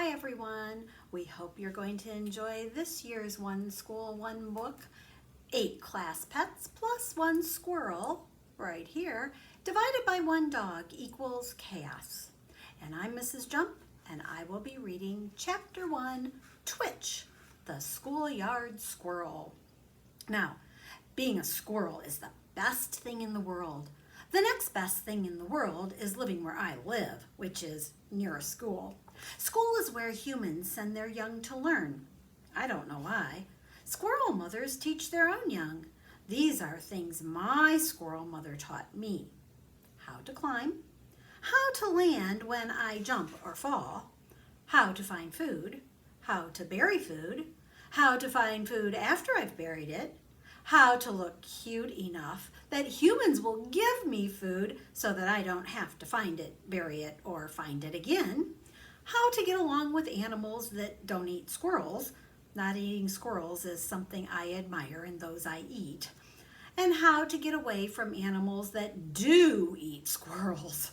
Hi everyone, we hope you're going to enjoy this year's One School, One Book, 8 class pets plus 1 squirrel, right here, divided by 1 dog equals chaos. And I'm Mrs. Jump, and I will be reading Chapter 1, Twitch, the Schoolyard Squirrel. Now, being a squirrel is the best thing in the world. The next best thing in the world is living where I live, which is near a school. School is where humans send their young to learn. I don't know why. Squirrel mothers teach their own young. These are things my squirrel mother taught me. How to climb, how to land when I jump or fall, how to find food, how to bury food, how to find food after I've buried it, how to look cute enough that humans will give me food so that I don't have to find it, bury it, or find it again, how to get along with animals that don't eat squirrels. Not eating squirrels is something I admire in those I eat, and how to get away from animals that do eat squirrels.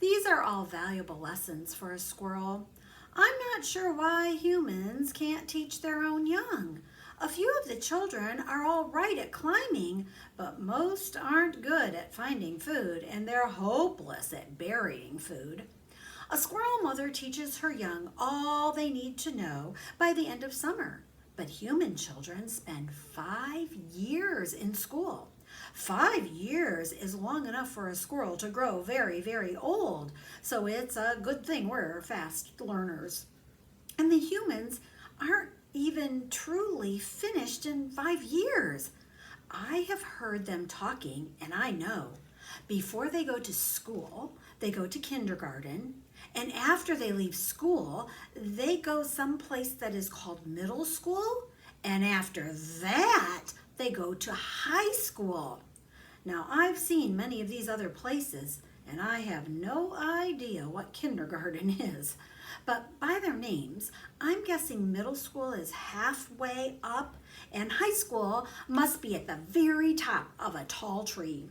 These are all valuable lessons for a squirrel. I'm not sure why humans can't teach their own young. A few of the children are all right at climbing, but most aren't good at finding food, and they're hopeless at burying food. A squirrel mother teaches her young all they need to know by the end of summer, but human children spend 5 years in school. 5 years is long enough for a squirrel to grow very, very old, so it's a good thing we're fast learners. And the humans aren't even truly finished in 5 years. I have heard them talking, and I know. Before they go to school, they go to kindergarten, and after they leave school, they go someplace that is called middle school, and after that, they go to high school. Now, I've seen many of these other places, and I have no idea what kindergarten is. But by their names, I'm guessing middle school is halfway up, and high school must be at the very top of a tall tree.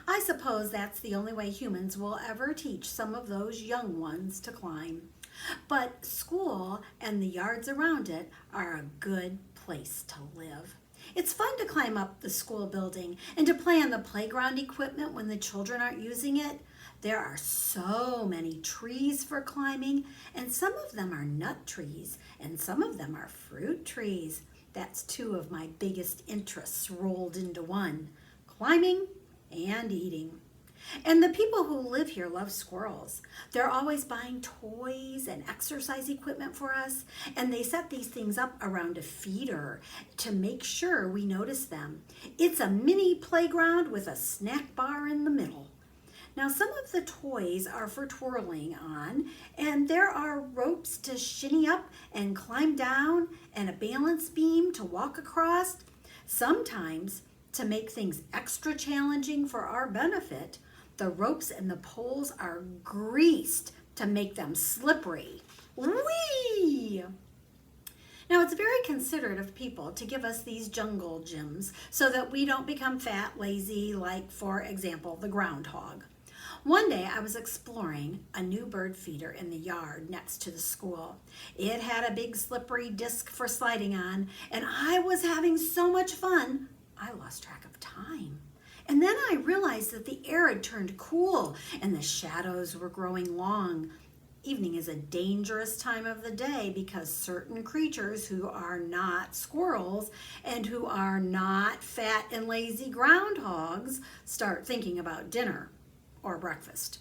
I suppose that's the only way humans will ever teach some of those young ones to climb. But school and the yards around it are a good place to live. It's fun to climb up the school building and to play on the playground equipment when the children aren't using it. There are so many trees for climbing, and some of them are nut trees, and some of them are fruit trees. That's 2 of my biggest interests rolled into one: climbing and eating. And the people who live here love squirrels. They're always buying toys and exercise equipment for us, and they set these things up around a feeder to make sure we notice them. It's a mini playground with a snack bar in the middle. Now, some of the toys are for twirling on, and there are ropes to shinny up and climb down, and a balance beam to walk across. Sometimes, to make things extra challenging for our benefit, the ropes and the poles are greased to make them slippery. Whee! Now, it's very considerate of people to give us these jungle gyms so that we don't become fat, lazy, like, for example, the groundhog. One day I was exploring a new bird feeder in the yard next to the school. It had a big slippery disc for sliding on, and I was having so much fun, I lost track of time. And then I realized that the air had turned cool and the shadows were growing long. Evening is a dangerous time of the day because certain creatures who are not squirrels and who are not fat and lazy groundhogs start thinking about dinner or breakfast.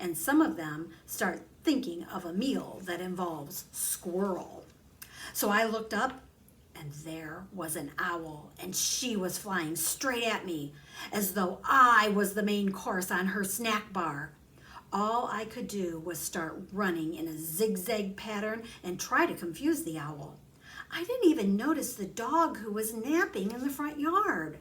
And some of them start thinking of a meal that involves squirrel. So I looked up, and there was an owl, and she was flying straight at me as though I was the main course on her snack bar. All I could do was start running in a zigzag pattern and try to confuse the owl. I didn't even notice the dog who was napping in the front yard.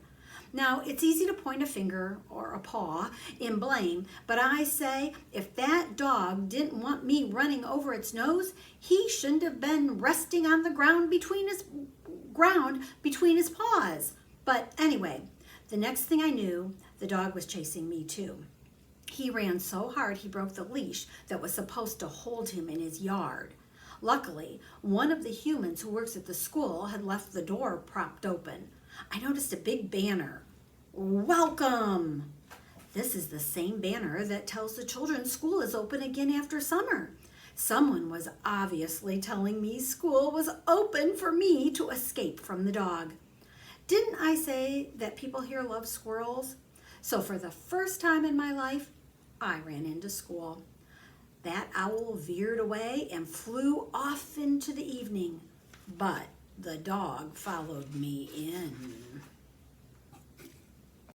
Now, it's easy to point a finger or a paw in blame, but I say if that dog didn't want me running over its nose, he shouldn't have been resting on the ground between his paws. But anyway, the next thing I knew, the dog was chasing me too. He ran so hard he broke the leash that was supposed to hold him in his yard. Luckily, one of the humans who works at the school had left the door propped open. I noticed a big banner. Welcome! This is the same banner that tells the children school is open again after summer. Someone was obviously telling me school was open for me to escape from the dog. Didn't I say that people here love squirrels? So for the first time in my life, I ran into school. That owl veered away and flew off into the evening, but the dog followed me in.